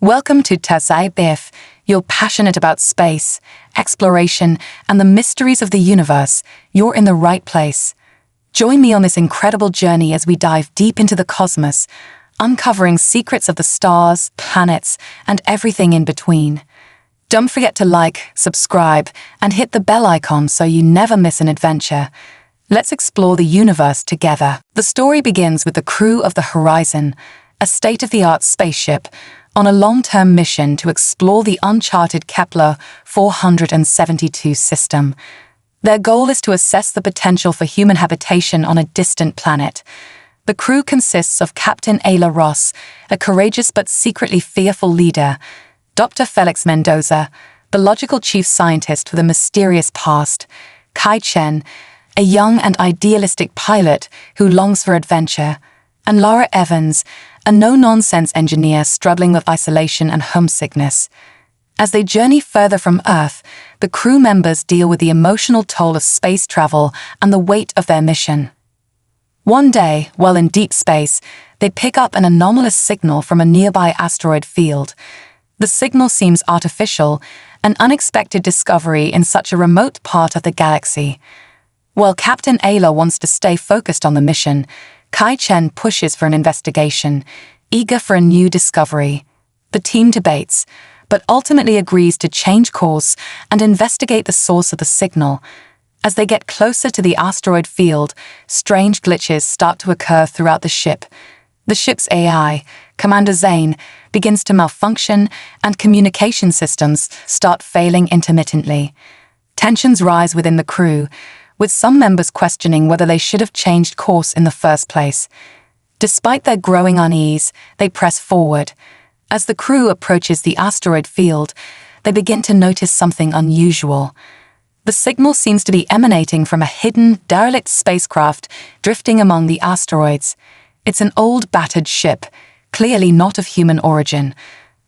Welcome to Tazayif. You're passionate about space, exploration, and the mysteries of the universe. You're in the right place. Join me on this incredible journey as we dive deep into the cosmos, uncovering secrets of the stars, planets, and everything in between. Don't forget to like, subscribe, and hit the bell icon so you never miss an adventure. Let's explore the universe together. The story begins with the crew of the Horizon, a state-of-the-art spaceship, on a long-term mission to explore the uncharted Kepler 472 system. Their goal is to assess the potential for human habitation on a distant planet. The crew consists of Captain Ayla Ross, a courageous but secretly fearful leader, Dr. Felix Mendoza, the logical chief scientist with a mysterious past, Kai Chen, a young and idealistic pilot who longs for adventure, and Laura Evans, a no-nonsense engineer struggling with isolation and homesickness. As they journey further from Earth, the crew members deal with the emotional toll of space travel and the weight of their mission. One day, while in deep space, they pick up an anomalous signal from a nearby asteroid field. The signal seems artificial, an unexpected discovery in such a remote part of the galaxy. While Captain Ayla wants to stay focused on the mission, Kai Chen pushes for an investigation, eager for a new discovery. The team debates, but ultimately agrees to change course and investigate the source of the signal. As they get closer to the asteroid field, strange glitches start to occur throughout the ship. The ship's AI, Commander Zane, begins to malfunction and communication systems start failing intermittently. Tensions rise within the crew, with some members questioning whether they should have changed course in the first place. Despite their growing unease, they press forward. As the crew approaches the asteroid field, they begin to notice something unusual. The signal seems to be emanating from a hidden, derelict spacecraft drifting among the asteroids. It's an old, battered ship, clearly not of human origin.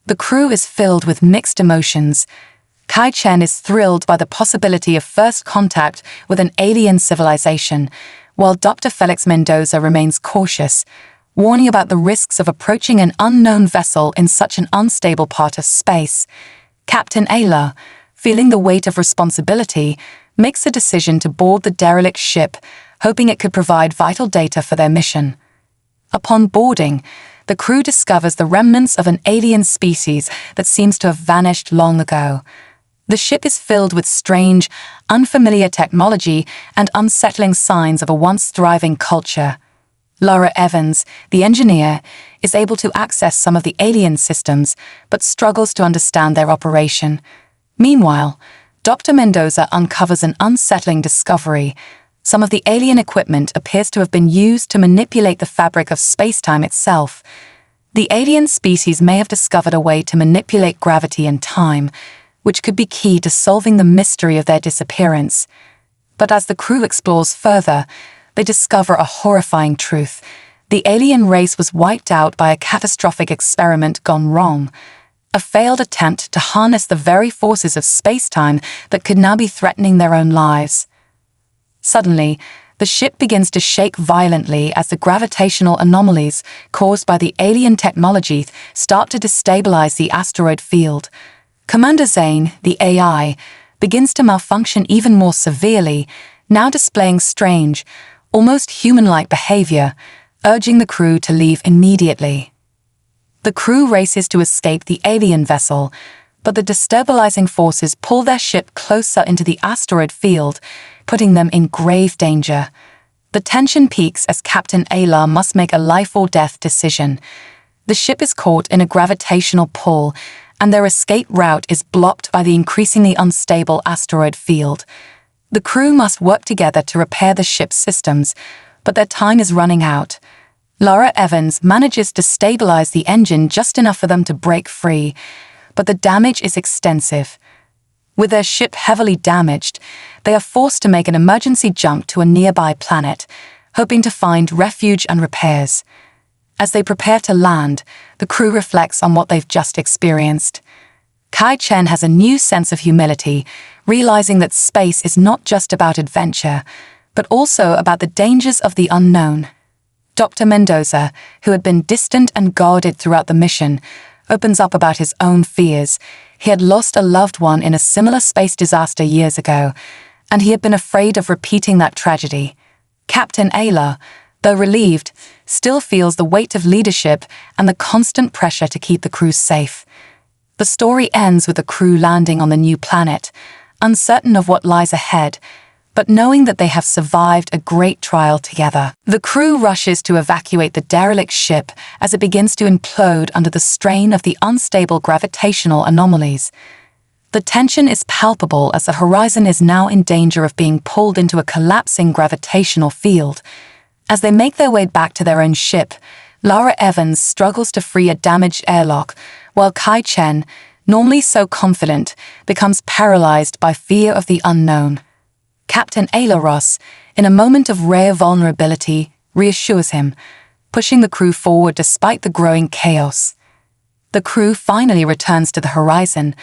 The crew is filled with mixed emotions. Kai Chen is thrilled by the possibility of first contact with an alien civilization, while Dr. Felix Mendoza remains cautious, warning about the risks of approaching an unknown vessel in such an unstable part of space. Captain Ayla, feeling the weight of responsibility, makes a decision to board the derelict ship, hoping it could provide vital data for their mission. Upon boarding, the crew discovers the remnants of an alien species that seems to have vanished long ago. The ship is filled with strange, unfamiliar technology and unsettling signs of a once thriving culture. Laura Evans, the engineer, is able to access some of the alien systems, but struggles to understand their operation. Meanwhile, Dr. Mendoza uncovers an unsettling discovery. Some of the alien equipment appears to have been used to manipulate the fabric of space-time itself. The alien species may have discovered a way to manipulate gravity and time, which could be key to solving the mystery of their disappearance. But as the crew explores further, they discover a horrifying truth. The alien race was wiped out by a catastrophic experiment gone wrong, a failed attempt to harness the very forces of space-time that could now be threatening their own lives. Suddenly, the ship begins to shake violently as the gravitational anomalies caused by the alien technology start to destabilize the asteroid field. Commander Zane, the AI, begins to malfunction even more severely, now displaying strange, almost human-like behavior, urging the crew to leave immediately. The crew races to escape the alien vessel, but the destabilizing forces pull their ship closer into the asteroid field, putting them in grave danger. The tension peaks as Captain Ayla must make a life-or-death decision. The ship is caught in a gravitational pull, and their escape route is blocked by the increasingly unstable asteroid field. The crew must work together to repair the ship's systems, but their time is running out. Laura Evans manages to stabilize the engine just enough for them to break free, but the damage is extensive. With their ship heavily damaged, they are forced to make an emergency jump to a nearby planet, hoping to find refuge and repairs. As they prepare to land, the crew reflects on what they've just experienced. Kai Chen has a new sense of humility, realizing that space is not just about adventure, but also about the dangers of the unknown. Dr. Mendoza, who had been distant and guarded throughout the mission, opens up about his own fears. He had lost a loved one in a similar space disaster years ago, and he had been afraid of repeating that tragedy. Captain Ayla, though relieved, still feels the weight of leadership and the constant pressure to keep the crew safe. The story ends with the crew landing on the new planet, uncertain of what lies ahead, but knowing that they have survived a great trial together. The crew rushes to evacuate the derelict ship as it begins to implode under the strain of the unstable gravitational anomalies. The tension is palpable as the horizon is now in danger of being pulled into a collapsing gravitational field. As they make their way back to their own ship, Lara Evans struggles to free a damaged airlock, while Kai Chen, normally so confident, becomes paralyzed by fear of the unknown. Captain Ayla Ross, in a moment of rare vulnerability, reassures him, pushing the crew forward despite the growing chaos. The crew finally returns to the horizon,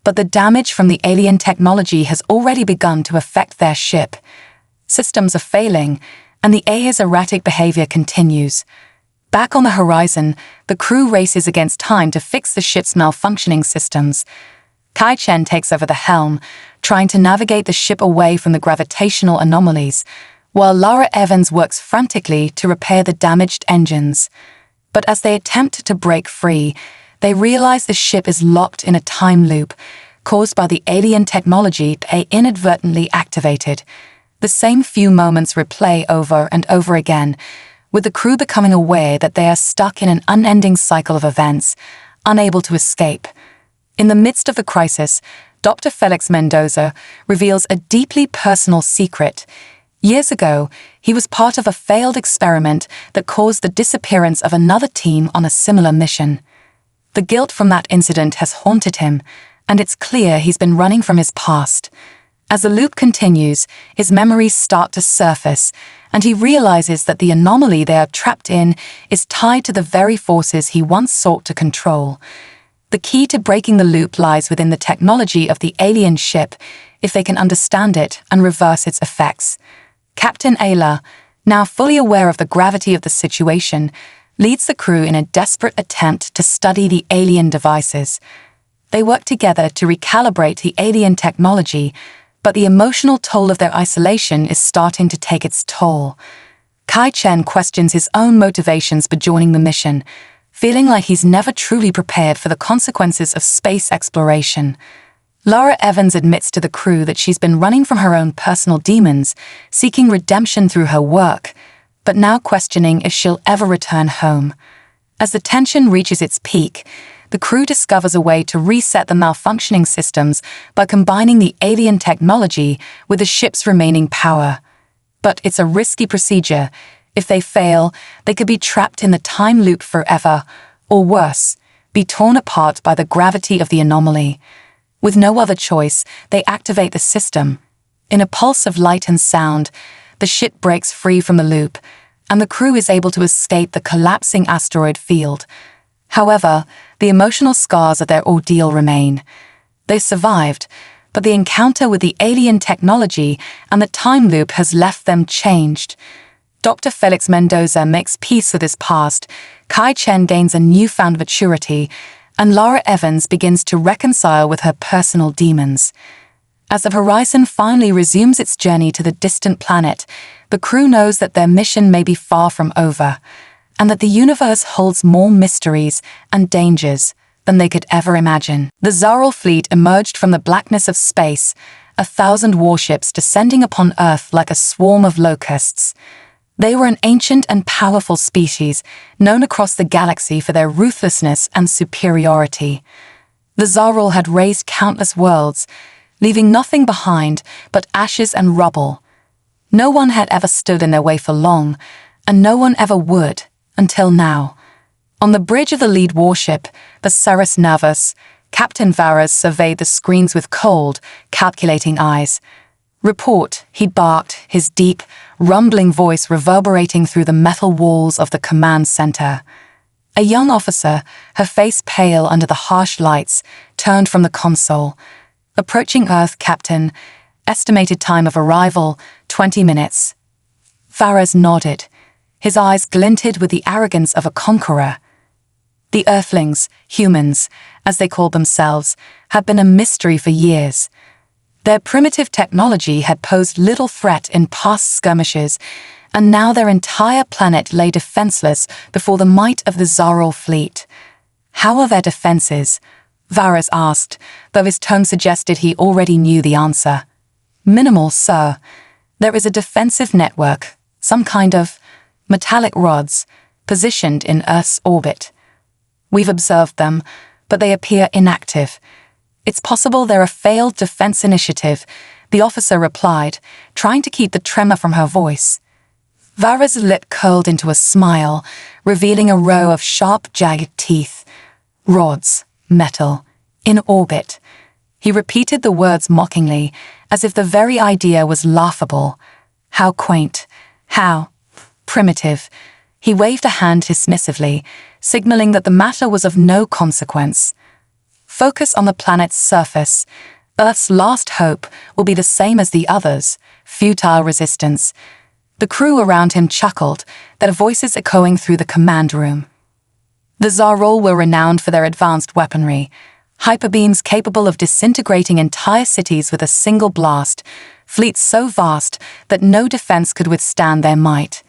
but the damage from the alien technology has already begun to affect their ship. Systems are failing, and the AI's erratic behavior continues. Back on the horizon, the crew races against time to fix the ship's malfunctioning systems. Kai Chen takes over the helm, trying to navigate the ship away from the gravitational anomalies, while Lara Evans works frantically to repair the damaged engines. But as they attempt to break free, they realize the ship is locked in a time loop caused by the alien technology they inadvertently activated. The same few moments replay over and over again, with the crew becoming aware that they are stuck in an unending cycle of events, unable to escape. In the midst of the crisis, Dr. Felix Mendoza reveals a deeply personal secret. Years ago, he was part of a failed experiment that caused the disappearance of another team on a similar mission. The guilt from that incident has haunted him, and it's clear he's been running from his past. As the loop continues, his memories start to surface, and he realizes that the anomaly they are trapped in is tied to the very forces he once sought to control. The key to breaking the loop lies within the technology of the alien ship, if they can understand it and reverse its effects. Captain Ayla, now fully aware of the gravity of the situation, leads the crew in a desperate attempt to study the alien devices. They work together to recalibrate the alien technology, but the emotional toll of their isolation is starting to take its toll. Kai Chen questions his own motivations for joining the mission, feeling like he's never truly prepared for the consequences of space exploration. Lara Evans admits to the crew that she's been running from her own personal demons, seeking redemption through her work, but now questioning if she'll ever return home. As the tension reaches its peak, the crew discovers a way to reset the malfunctioning systems by combining the alien technology with the ship's remaining power. But it's a risky procedure. If they fail, they could be trapped in the time loop forever, or worse, be torn apart by the gravity of the anomaly. With no other choice, they activate the system. In a pulse of light and sound, the ship breaks free from the loop, and the crew is able to escape the collapsing asteroid field. However, the emotional scars of their ordeal remain. They survived, but the encounter with the alien technology and the time loop has left them changed. Dr. Felix Mendoza makes peace with his past, Kai Chen gains a newfound maturity, and Lara Evans begins to reconcile with her personal demons. As the horizon finally resumes its journey to the distant planet, the crew knows that their mission may be far from over, and that the universe holds more mysteries and dangers than they could ever imagine. The Zaral fleet emerged from the blackness of space, 1,000 warships descending upon Earth like a swarm of locusts. They were an ancient and powerful species, known across the galaxy for their ruthlessness and superiority. The Zaral had razed countless worlds, leaving nothing behind but ashes and rubble. No one had ever stood in their way for long, and no one ever would, until now. On the bridge of the lead warship, the Ceres Nervous, Captain Varas surveyed the screens with cold, calculating eyes. "Report," he barked, his deep, rumbling voice reverberating through the metal walls of the command center. A young officer, her face pale under the harsh lights, turned from the console. "Approaching Earth, Captain. Estimated time of arrival, 20 minutes. Varas nodded. His eyes glinted with the arrogance of a conqueror. The Earthlings, humans, as they called themselves, had been a mystery for years. Their primitive technology had posed little threat in past skirmishes, and now their entire planet lay defenseless before the might of the Zaral fleet. "How are their defenses?" Varus asked, though his tone suggested he already knew the answer. "Minimal, sir. There is a defensive network, some kind of metallic rods, positioned in Earth's orbit. We've observed them, but they appear inactive. It's possible they're a failed defense initiative," the officer replied, trying to keep the tremor from her voice. Varus' lip curled into a smile, revealing a row of sharp, jagged teeth. "Rods, metal, in orbit." He repeated the words mockingly, as if the very idea was laughable. How quaint, how primitive. He waved a hand dismissively, signaling that the matter was of no consequence. "Focus on the planet's surface. Earth's last hope will be the same as the others, futile resistance." The crew around him chuckled, their voices echoing through the command room. The Zaral were renowned for their advanced weaponry, hyperbeams capable of disintegrating entire cities with a single blast, fleets so vast that no defense could withstand their might.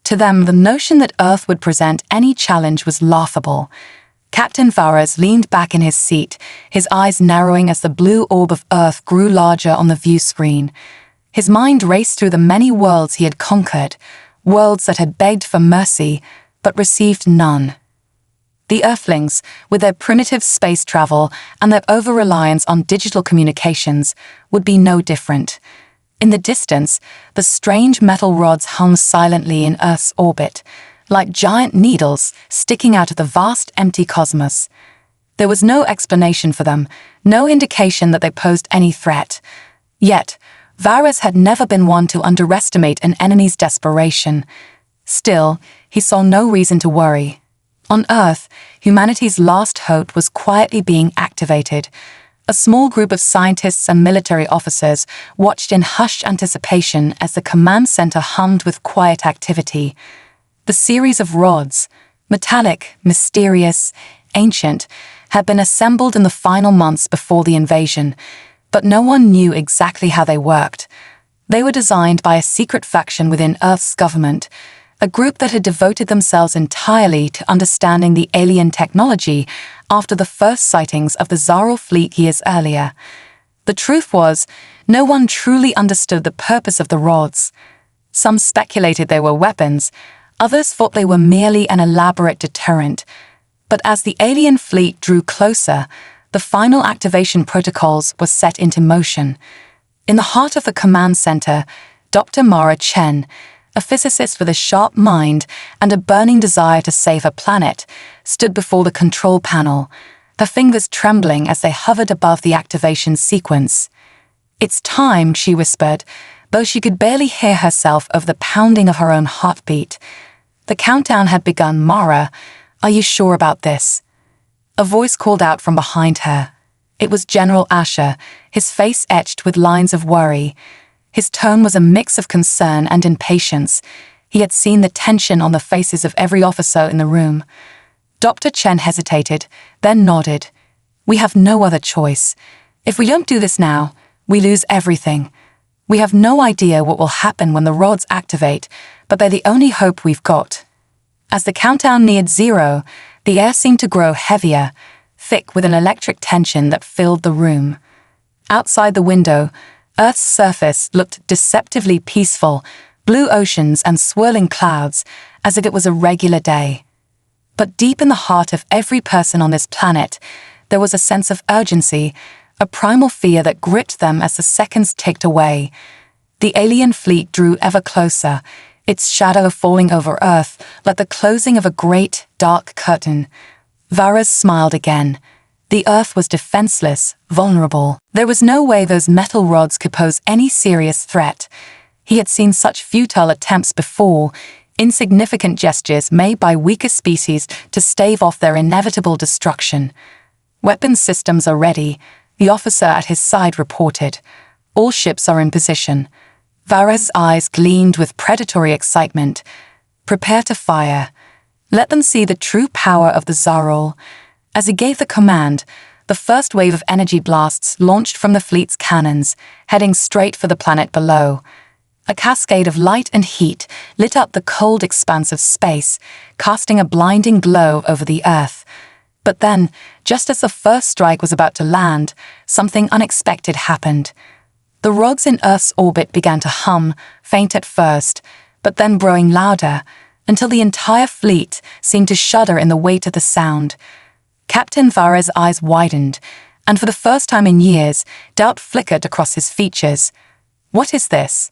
To them, the notion that Earth would present any challenge was laughable. Captain Varus leaned back in his seat, his eyes narrowing as the blue orb of Earth grew larger on the view screen. His mind raced through the many worlds he had conquered, worlds that had begged for mercy, but received none. The Earthlings, with their primitive space travel and their over-reliance on digital communications, would be no different. In the distance, the strange metal rods hung silently in Earth's orbit, like giant needles sticking out of the vast empty cosmos. There was no explanation for them, no indication that they posed any threat. Yet, Varus had never been one to underestimate an enemy's desperation. Still, he saw no reason to worry. On Earth, humanity's last hope was quietly being activated. A small group of scientists and military officers watched in hushed anticipation as the command center hummed with quiet activity. The series of rods, metallic, mysterious, ancient, had been assembled in the final months before the invasion, but no one knew exactly how they worked. They were designed by a secret faction within Earth's government, a group that had devoted themselves entirely to understanding the alien technology after the first sightings of the Zaral fleet years earlier. The truth was, no one truly understood the purpose of the rods. Some speculated they were weapons, others thought they were merely an elaborate deterrent. But as the alien fleet drew closer, the final activation protocols were set into motion. In the heart of the command center, Dr. Mara Chen, a physicist with a sharp mind and a burning desire to save her planet, stood before the control panel, her fingers trembling as they hovered above the activation sequence. "It's time," she whispered, though she could barely hear herself over the pounding of her own heartbeat. The countdown had begun. "Mara, are you sure about this?" A voice called out from behind her. It was General Asher, his face etched with lines of worry. His tone was a mix of concern and impatience. He had seen the tension on the faces of every officer in the room. Dr. Chen hesitated, then nodded. "We have no other choice. If we don't do this now, we lose everything. We have no idea what will happen when the rods activate, but they're the only hope we've got." As the countdown neared 0, the air seemed to grow heavier, thick with an electric tension that filled the room. Outside the window, Earth's surface looked deceptively peaceful, blue oceans and swirling clouds, as if it was a regular day. But deep in the heart of every person on this planet, there was a sense of urgency, a primal fear that gripped them as the seconds ticked away. The alien fleet drew ever closer, its shadow falling over Earth like the closing of a great, dark curtain. Varus smiled again. The Earth was defenseless, vulnerable. There was no way those metal rods could pose any serious threat. He had seen such futile attempts before, insignificant gestures made by weaker species to stave off their inevitable destruction. "Weapons systems are ready," the officer at his side reported. "All ships are in position." Varus' eyes gleamed with predatory excitement. "Prepare to fire." Let them see the true power of the Zarol. As he gave the command, the first wave of energy blasts launched from the fleet's cannons, heading straight for the planet below. A cascade of light and heat lit up the cold expanse of space, casting a blinding glow over the Earth. But then, just as the first strike was about to land, something unexpected happened. The rods in Earth's orbit began to hum, faint at first, but then growing louder, until the entire fleet seemed to shudder in the weight of the sound. Captain Vara's eyes widened, and for the first time in years, doubt flickered across his features. What is this?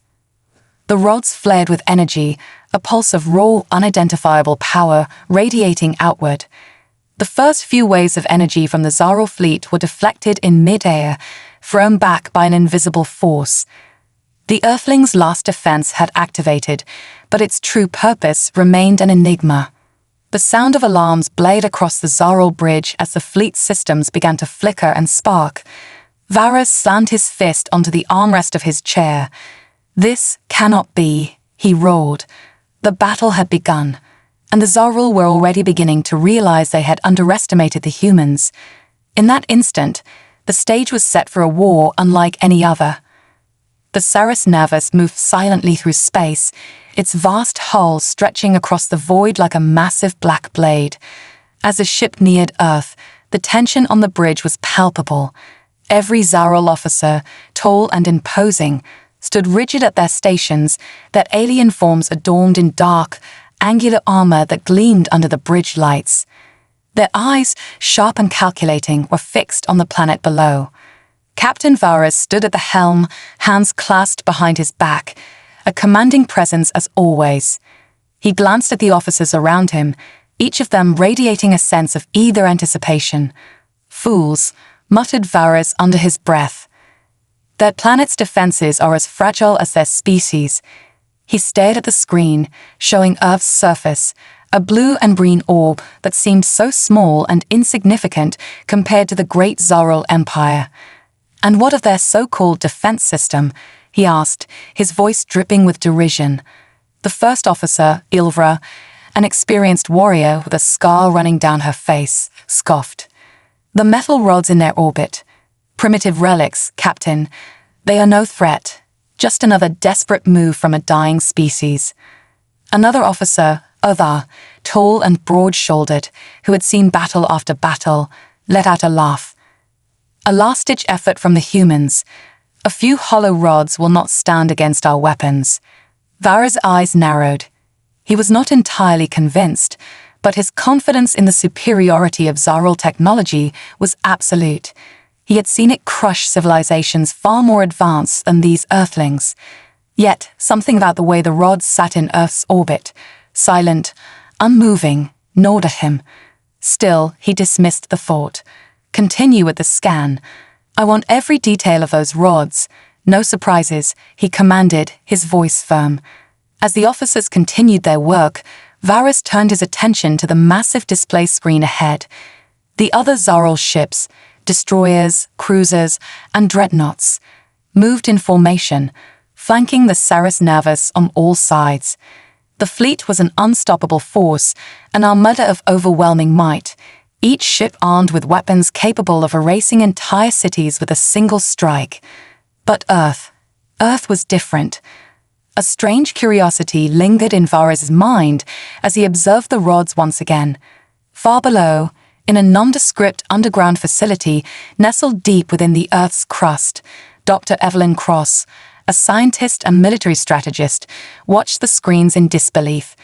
The rods flared with energy, a pulse of raw, unidentifiable power radiating outward. The first few waves of energy from the Zarol fleet were deflected in mid-air, thrown back by an invisible force. The Earthlings' last defense had activated, but its true purpose remained an enigma. The sound of alarms blared across the Zarol bridge as the fleet's systems began to flicker and spark. Varys slammed his fist onto the armrest of his chair. "This cannot be," he roared. The battle had begun, and the Zarol were already beginning to realize they had underestimated the humans. In that instant, the stage was set for a war unlike any other. The Saris Nervus moved silently through space, its vast hull stretching across the void like a massive black blade. As the ship neared Earth, the tension on the bridge was palpable. Every Zarol officer, tall and imposing, stood rigid at their stations, their alien forms adorned in dark, angular armor that gleamed under the bridge lights. Their eyes, sharp and calculating, were fixed on the planet below. Captain Varys stood at the helm, hands clasped behind his back, a commanding presence as always. He glanced at the officers around him, each of them radiating a sense of eager anticipation. "Fools," muttered Varys under his breath. "Their planet's defenses are as fragile as their species." He stared at the screen, showing Earth's surface, a blue and green orb that seemed so small and insignificant compared to the great Zarol Empire. "And what of their so-called defense system?" he asked, his voice dripping with derision. The first officer, Ilvra, an experienced warrior with a scar running down her face, scoffed. "The metal rods in their orbit. Primitive relics, Captain. They are no threat, just another desperate move from a dying species." Another officer, Otha, tall and broad-shouldered, who had seen battle after battle, let out a laugh. "A last-ditch effort from the humans. A few hollow rods will not stand against our weapons." Varys' eyes narrowed. He was not entirely convinced, but his confidence in the superiority of Zarol technology was absolute. He had seen it crush civilizations far more advanced than these Earthlings. Yet, something about the way the rods sat in Earth's orbit, silent, unmoving, gnawed at him. Still, he dismissed the thought. "Continue with the scan. I want every detail of those rods. No surprises," he commanded, his voice firm. As the officers continued their work, Varys turned his attention to the massive display screen ahead. The other Zarol ships, destroyers, cruisers, and dreadnoughts, moved in formation, flanking the Saris Nervus on all sides. The fleet was an unstoppable force, an armada of overwhelming might, each ship armed with weapons capable of erasing entire cities with a single strike. But Earth was different. A strange curiosity lingered in Varys' mind as he observed the rods once again. Far below, in a nondescript underground facility nestled deep within the Earth's crust, Dr. Evelyn Cross, a scientist and military strategist, watched the screens in disbelief.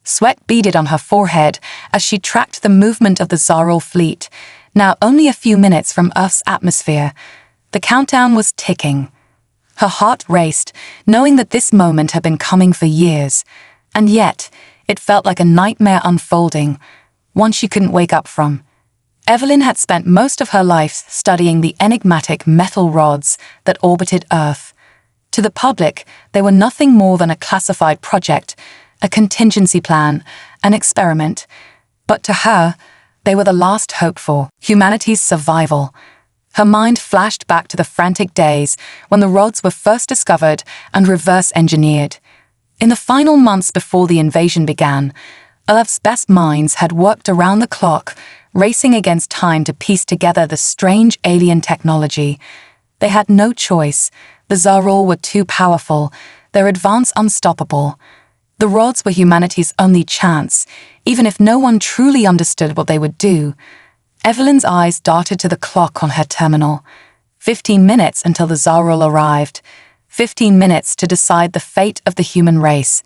Sweat beaded on her forehead as she tracked the movement of the Zarol fleet, now only a few minutes from Earth's atmosphere. The countdown was ticking. Her heart raced, knowing that this moment had been coming for years, and yet it felt like a nightmare unfolding, one she couldn't wake up from. Evelyn had spent most of her life studying the enigmatic metal rods that orbited Earth. To the public, they were nothing more than a classified project, a contingency plan, an experiment. But to her, they were the last hope for humanity's survival. Her mind flashed back to the frantic days when the rods were first discovered and reverse-engineered. In the final months before the invasion began, Earth's best minds had worked around the clock, racing against time to piece together the strange alien technology. They had no choice. The Zarul were too powerful, their advance unstoppable. The rods were humanity's only chance, even if no one truly understood what they would do. Evelyn's eyes darted to the clock on her terminal. 15 minutes until the Zarul arrived. 15 minutes to decide the fate of the human race.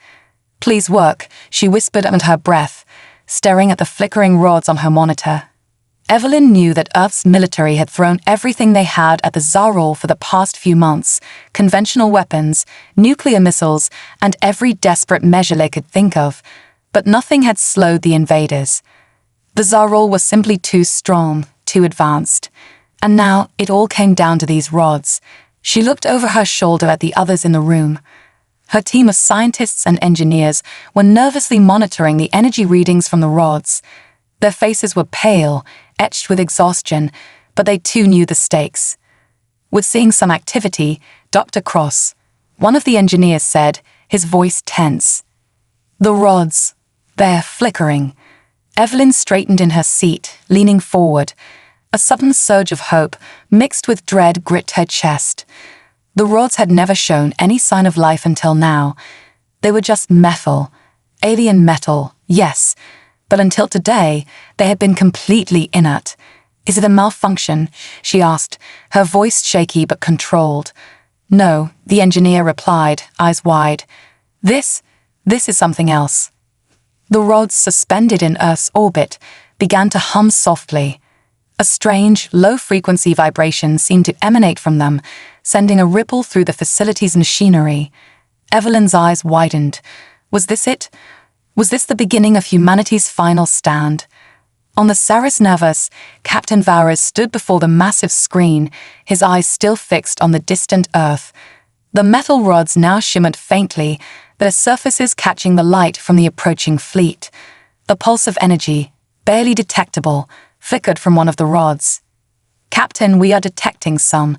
"Please work," she whispered under her breath, staring at the flickering rods on her monitor. Evelyn knew that Earth's military had thrown everything they had at the Zarul for the past few months: conventional weapons, nuclear missiles, and every desperate measure they could think of. But nothing had slowed the invaders. The Zarul were simply too strong, too advanced. And now it all came down to these rods. She looked over her shoulder at the others in the room. Her team of scientists and engineers were nervously monitoring the energy readings from the rods. Their faces were pale, etched with exhaustion, but they too knew the stakes. "We're seeing some activity, Dr. Cross," one of the engineers said, his voice tense. "The rods, they're flickering." Evelyn straightened in her seat, leaning forward. A sudden surge of hope, mixed with dread, gripped her chest. The rods had never shown any sign of life until now. They were just metal. Alien metal, yes, but until today, they had been completely inert. "Is it a malfunction?" she asked, her voice shaky but controlled. "No," the engineer replied, eyes wide. This is something else." The rods, suspended in Earth's orbit, began to hum softly. A strange, low-frequency vibration seemed to emanate from them, sending a ripple through the facility's machinery. Evelyn's eyes widened. Was this it? Was this the beginning of humanity's final stand? On the Saris Navas, Captain Varas stood before the massive screen, his eyes still fixed on the distant Earth. The metal rods now shimmered faintly, their surfaces catching the light from the approaching fleet. A pulse of energy, barely detectable, flickered from one of the rods. "Captain, we are detecting some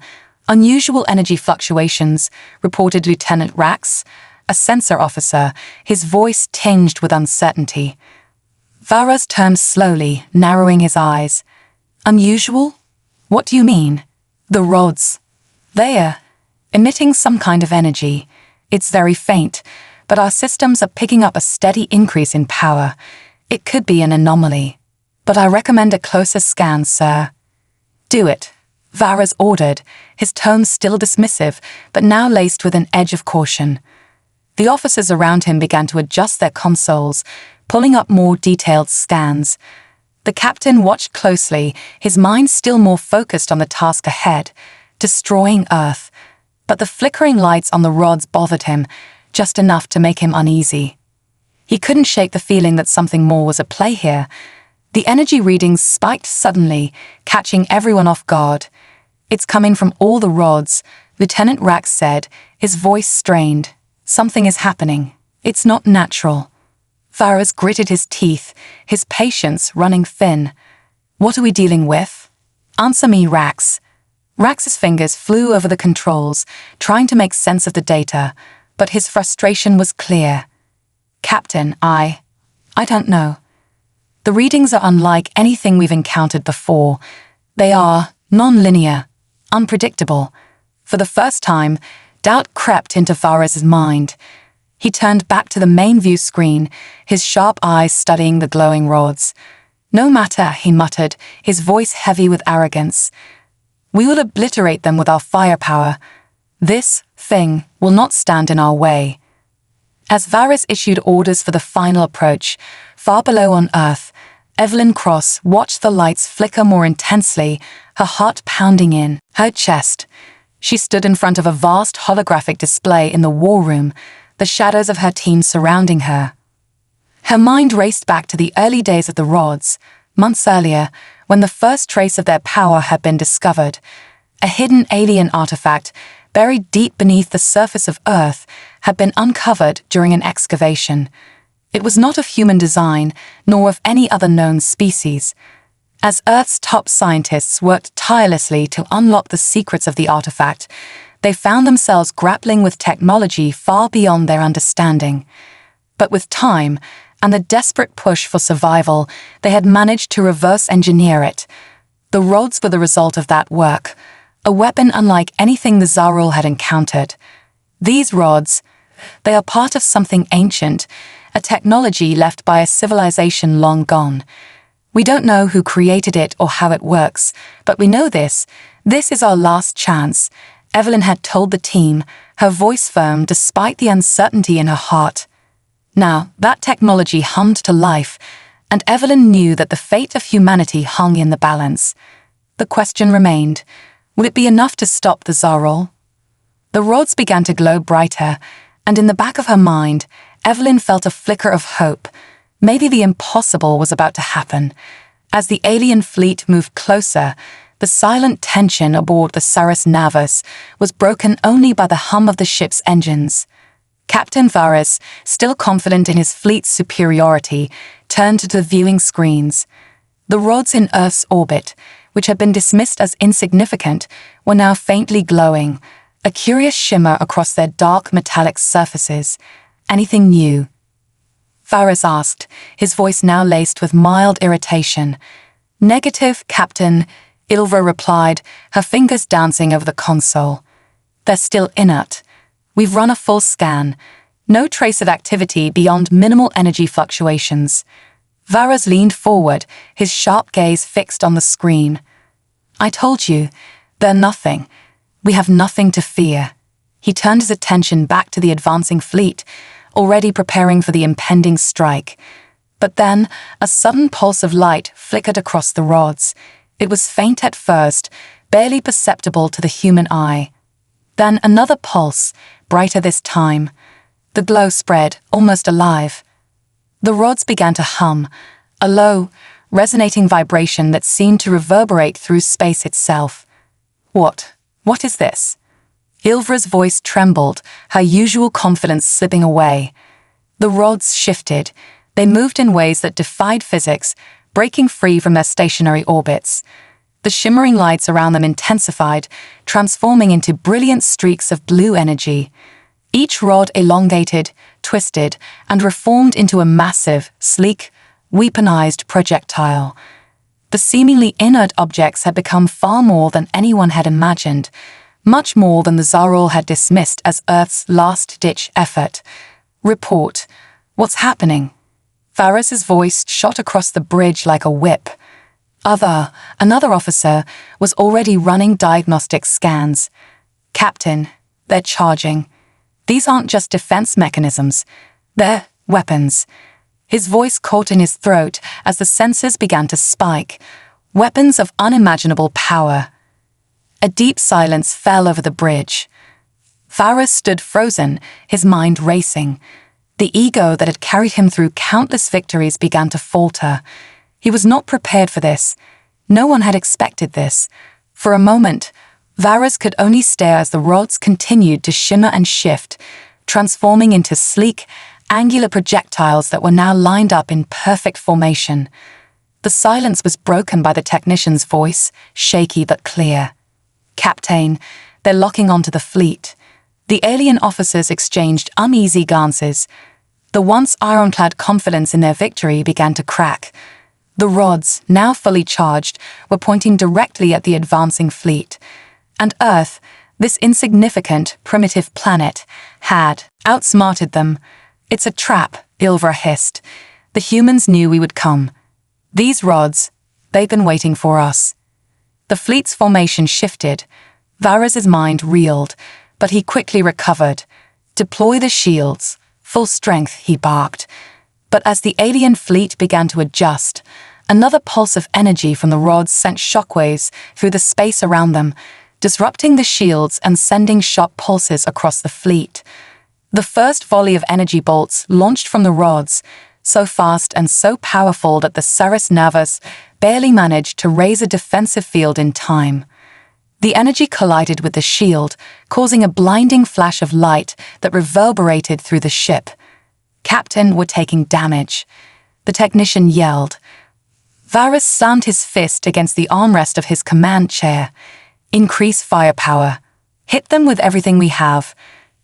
unusual energy fluctuations," reported Lieutenant Rax, a sensor officer, his voice tinged with uncertainty. Varas turned slowly, narrowing his eyes. "Unusual? What do you mean?" "The rods. They're emitting some kind of energy. It's very faint, but our systems are picking up a steady increase in power. It could be an anomaly. But I recommend a closer scan, sir." "Do it," Varas ordered, his tone still dismissive, but now laced with an edge of caution. The officers around him began to adjust their consoles, pulling up more detailed scans. The captain watched closely, his mind still more focused on the task ahead, destroying Earth. But the flickering lights on the rods bothered him, just enough to make him uneasy. He couldn't shake the feeling that something more was at play here. The energy readings spiked suddenly, catching everyone off guard. "It's coming from all the rods," Lieutenant Rax said, his voice strained. "Something is happening. It's not natural." Varas gritted his teeth, his patience running thin. "What are we dealing with? Answer me, Rax." Rax's fingers flew over the controls, trying to make sense of the data, but his frustration was clear. "Captain, I don't know. The readings are unlike anything we've encountered before. They are non-linear, unpredictable." For the first time, doubt crept into Varas's mind. He turned back to the main view screen, his sharp eyes studying the glowing rods. "No matter," he muttered, his voice heavy with arrogance. "We will obliterate them with our firepower. This thing will not stand in our way." As Varas issued orders for the final approach, far below on Earth, Evelyn Cross watched the lights flicker more intensely, her heart pounding in her chest. She stood in front of a vast holographic display in the war room, the shadows of her team surrounding her. Her mind raced back to the early days of the rods, months earlier, when the first trace of their power had been discovered. A hidden alien artifact, buried deep beneath the surface of Earth, had been uncovered during an excavation. It was not of human design, nor of any other known species. As Earth's top scientists worked tirelessly to unlock the secrets of the artifact, they found themselves grappling with technology far beyond their understanding. But with time, and the desperate push for survival, they had managed to reverse engineer it. The rods were the result of that work, a weapon unlike anything the Zarul had encountered. These rods, they are part of something ancient, a technology left by a civilization long gone. We don't know who created it or how it works, but we know this. This is our last chance, Evelyn had told the team, her voice firm despite the uncertainty in her heart. Now, that technology hummed to life, and Evelyn knew that the fate of humanity hung in the balance. The question remained, would it be enough to stop the Zarul? The rods began to glow brighter, and in the back of her mind, Evelyn felt a flicker of hope. Maybe the impossible was about to happen. As the alien fleet moved closer, the silent tension aboard the Saras Navas was broken only by the hum of the ship's engines. Captain Varas, still confident in his fleet's superiority, turned to the viewing screens. The rods in Earth's orbit, which had been dismissed as insignificant, were now faintly glowing, a curious shimmer across their dark metallic surfaces. Anything new? Varas asked, his voice now laced with mild irritation. Negative, Captain, Ilva replied, her fingers dancing over the console. They're still inert. We've run a full scan. No trace of activity beyond minimal energy fluctuations. Varas leaned forward, his sharp gaze fixed on the screen. I told you, they're nothing. We have nothing to fear. He turned his attention back to the advancing fleet, already preparing for the impending strike. But then, a sudden pulse of light flickered across the rods. It was faint at first, barely perceptible to the human eye. Then another pulse, brighter this time. The glow spread, almost alive. The rods began to hum, a low, resonating vibration that seemed to reverberate through space itself. What is this? Ilvra's voice trembled, her usual confidence slipping away. The rods shifted. They moved in ways that defied physics, breaking free from their stationary orbits. The shimmering lights around them intensified, transforming into brilliant streaks of blue energy. Each rod elongated, twisted, and reformed into a massive, sleek, weaponized projectile. The seemingly inert objects had become far more than anyone had imagined, much more than the Zarul had dismissed as Earth's last-ditch effort. Report. What's happening? Varas's voice shot across the bridge like a whip. Another officer was already running diagnostic scans. Captain, they're charging. These aren't just defense mechanisms. They're weapons. His voice caught in his throat as the sensors began to spike. Weapons of unimaginable power. A deep silence fell over the bridge. Varas stood frozen, his mind racing. The ego that had carried him through countless victories began to falter. He was not prepared for this. No one had expected this. For a moment, Varas could only stare as the rods continued to shimmer and shift, transforming into sleek, angular projectiles that were now lined up in perfect formation. The silence was broken by the technician's voice, shaky but clear. Captain, they're locking onto the fleet. The alien officers exchanged uneasy glances. The once ironclad confidence in their victory began to crack. The rods, now fully charged, were pointing directly at the advancing fleet. And Earth, this insignificant, primitive planet, had outsmarted them. It's a trap, Ilva hissed. The humans knew we would come. These rods, they've been waiting for us. The fleet's formation shifted. Varas's mind reeled, but he quickly recovered. Deploy the shields. Full strength, he barked. But as the alien fleet began to adjust, another pulse of energy from the rods sent shockwaves through the space around them, disrupting the shields and sending shock pulses across the fleet. The first volley of energy bolts launched from the rods, so fast and so powerful that the Saras Navas barely managed to raise a defensive field in time. The energy collided with the shield, causing a blinding flash of light that reverberated through the ship. Captain, we're taking damage. The technician yelled. Varas slammed his fist against the armrest of his command chair. Increase firepower. Hit them with everything we have.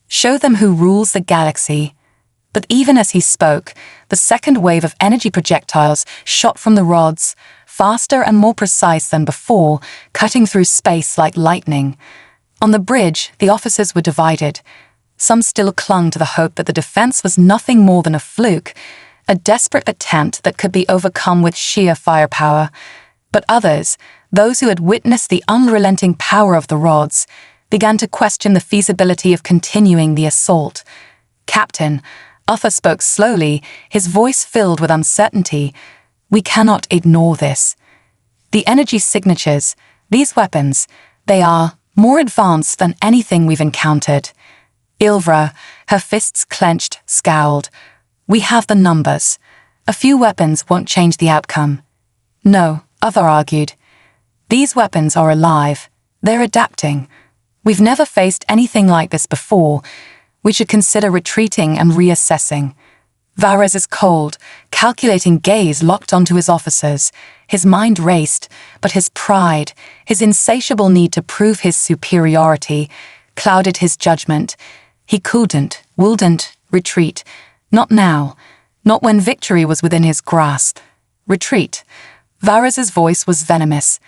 Show them who rules the galaxy. But even as he spoke, the second wave of energy projectiles shot from the rods, faster and more precise than before, cutting through space like lightning. On the bridge, the officers were divided. Some still clung to the hope that the defense was nothing more than a fluke, a desperate attempt that could be overcome with sheer firepower. But others, those who had witnessed the unrelenting power of the rods, began to question the feasibility of continuing the assault. "Captain," Arthur spoke slowly, his voice filled with uncertainty, "we cannot ignore this. The energy signatures, these weapons, they are more advanced than anything we've encountered." Ilvra, her fists clenched, scowled. "We have the numbers. A few weapons won't change the outcome." "No," Arthur argued. "These weapons are alive. They're adapting. We've never faced anything like this before. We should consider retreating and reassessing." Varez's cold, calculating gaze locked onto his officers. His mind raced, but his pride, his insatiable need to prove his superiority, clouded his judgment. He wouldn't retreat. Not now. Not when victory was within his grasp. Retreat. Varez's voice was venomous.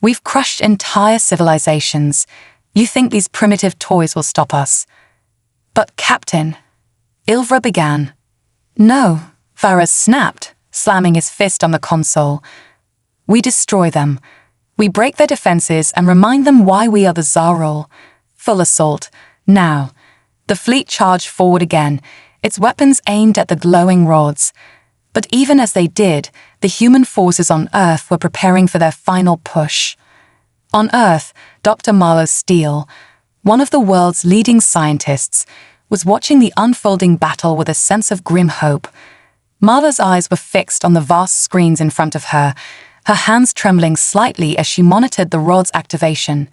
"We've crushed entire civilizations. You think these primitive toys will stop us?" "But, Captain," Ilvra began. "No," Varez snapped, slamming his fist on the console. "We destroy them. We break their defenses and remind them why we are the Zarol." Full assault. Now. The fleet charged forward again, its weapons aimed at the glowing rods. But even as they did, the human forces on Earth were preparing for their final push. On Earth, Dr. Marlo Steele, one of the world's leading scientists, was watching the unfolding battle with a sense of grim hope. Marlo's eyes were fixed on the vast screens in front of her, her hands trembling slightly as she monitored the rod's activation.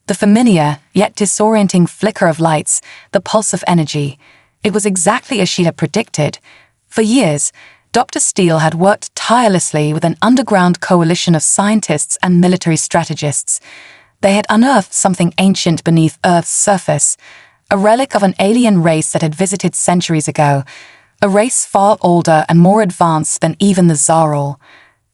The familiar, yet disorienting flicker of lights, the pulse of energy. It was exactly as she had predicted. For years, Dr. Steele had worked tirelessly with an underground coalition of scientists and military strategists. They had unearthed something ancient beneath Earth's surface, a relic of an alien race that had visited centuries ago, a race far older and more advanced than even the Zarol.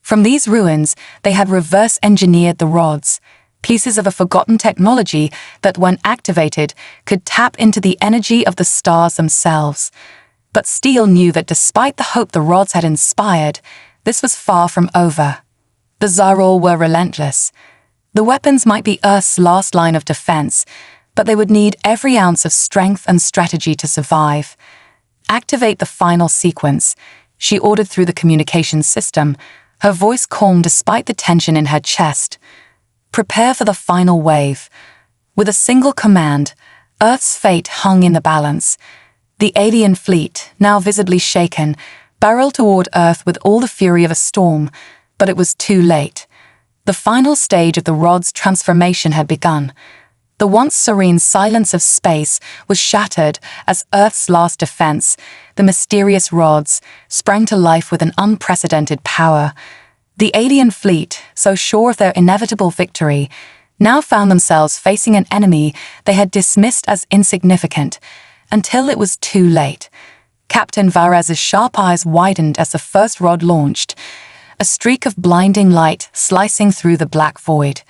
From these ruins, they had reverse-engineered the rods, pieces of a forgotten technology that, when activated, could tap into the energy of the stars themselves. But Steele knew that despite the hope the rods had inspired, this was far from over. The Zarol were relentless. The weapons might be Earth's last line of defense, but they would need every ounce of strength and strategy to survive. "Activate the final sequence," she ordered through the communications system, her voice calm despite the tension in her chest. "Prepare for the final wave." With a single command, Earth's fate hung in the balance. The alien fleet, now visibly shaken, barreled toward Earth with all the fury of a storm, but it was too late. The final stage of the rod's transformation had begun. The once serene silence of space was shattered as Earth's last defense, the mysterious rods, sprang to life with an unprecedented power. The alien fleet, so sure of their inevitable victory, now found themselves facing an enemy they had dismissed as insignificant, until it was too late. Captain Varez's sharp eyes widened as the first rod launched, a streak of blinding light slicing through the black void.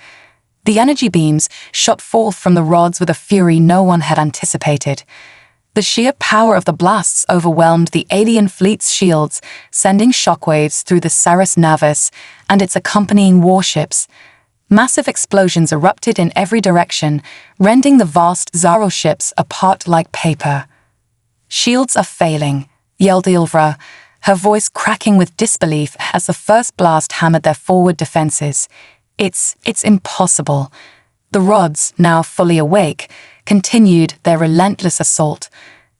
The energy beams shot forth from the rods with a fury no one had anticipated. The sheer power of the blasts overwhelmed the alien fleet's shields, sending shockwaves through the Saris Nervus and its accompanying warships. Massive explosions erupted in every direction, rending the vast Zarol ships apart like paper. "Shields are failing," yelled Ilvra, her voice cracking with disbelief as the first blast hammered their forward defenses. It's impossible." The rods, now fully awake, continued their relentless assault.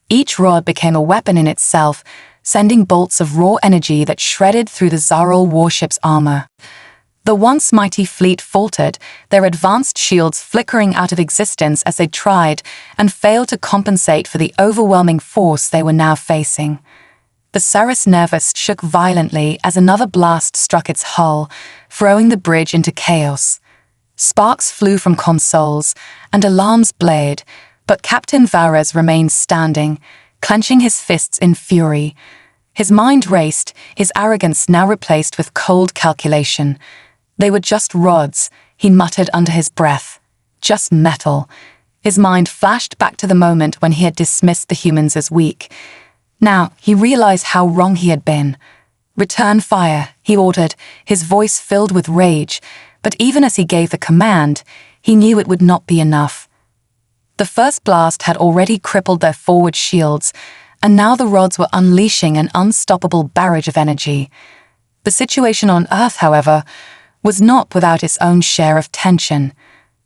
Each rod became a weapon in itself, sending bolts of raw energy that shredded through the Zarol warship's armor. The once mighty fleet faltered, their advanced shields flickering out of existence as they tried and failed to compensate for the overwhelming force they were now facing. The Saris Nervus shook violently as another blast struck its hull, throwing the bridge into chaos. Sparks flew from consoles, and alarms blared, but Captain Varez remained standing, clenching his fists in fury. His mind raced, his arrogance now replaced with cold calculation. They were just rods, he muttered under his breath. Just metal. His mind flashed back to the moment when he had dismissed the humans as weak. Now he realized how wrong he had been. "Return fire," he ordered, his voice filled with rage, but even as he gave the command, he knew it would not be enough. The first blast had already crippled their forward shields, and now the rods were unleashing an unstoppable barrage of energy. The situation on Earth, however, was not without its own share of tension.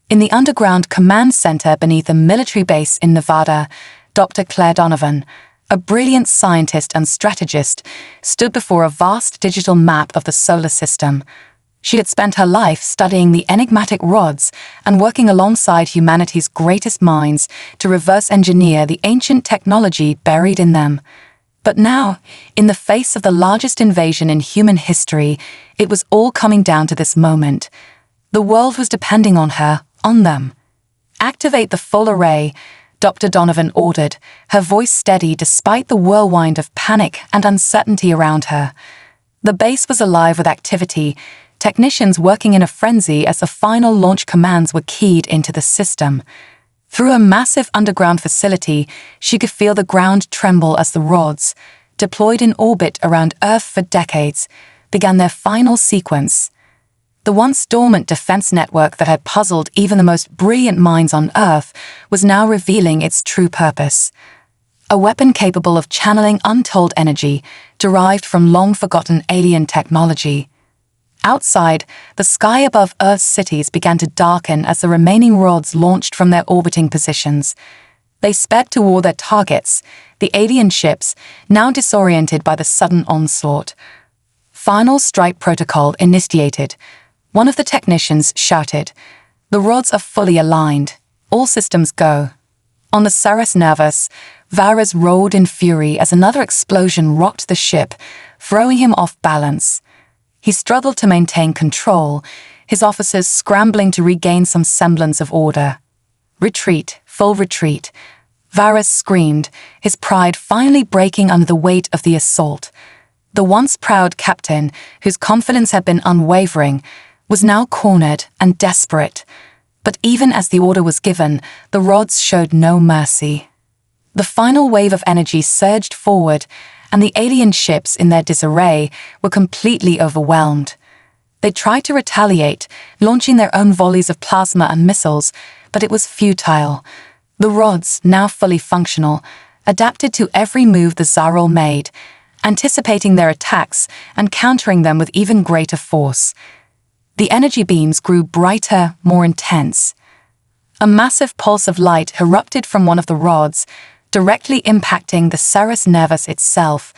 In the underground command center beneath a military base in Nevada, Dr. Claire Donovan, a brilliant scientist and strategist, stood before a vast digital map of the solar system. She had spent her life studying the enigmatic rods and working alongside humanity's greatest minds to reverse engineer the ancient technology buried in them. But now, in the face of the largest invasion in human history, it was all coming down to this moment. The world was depending on her, on them. "Activate the full array," Dr. Donovan ordered, her voice steady despite the whirlwind of panic and uncertainty around her. The base was alive with activity, technicians working in a frenzy as the final launch commands were keyed into the system. Through a massive underground facility, she could feel the ground tremble as the rods, deployed in orbit around Earth for decades, began their final sequence. The once dormant defense network that had puzzled even the most brilliant minds on Earth was now revealing its true purpose. A weapon capable of channeling untold energy derived from long-forgotten alien technology. Outside, the sky above Earth's cities began to darken as the remaining rods launched from their orbiting positions. They sped toward their targets, the alien ships, now disoriented by the sudden onslaught. "Final strike protocol initiated," one of the technicians shouted. "The rods are fully aligned. All systems go." On the Ceres Nervous, Varus roared in fury as another explosion rocked the ship, throwing him off balance. He struggled to maintain control, his officers scrambling to regain some semblance of order. "Retreat, full retreat," Varus screamed, his pride finally breaking under the weight of the assault. The once proud captain, whose confidence had been unwavering, was now cornered and desperate. But even as the order was given, the rods showed no mercy. The final wave of energy surged forward, and the alien ships in their disarray were completely overwhelmed. They tried to retaliate, launching their own volleys of plasma and missiles, but it was futile. The rods, now fully functional, adapted to every move the Zarol made, anticipating their attacks and countering them with even greater force. The energy beams grew brighter, more intense. A massive pulse of light erupted from one of the rods, directly impacting the Ceres Nervous itself.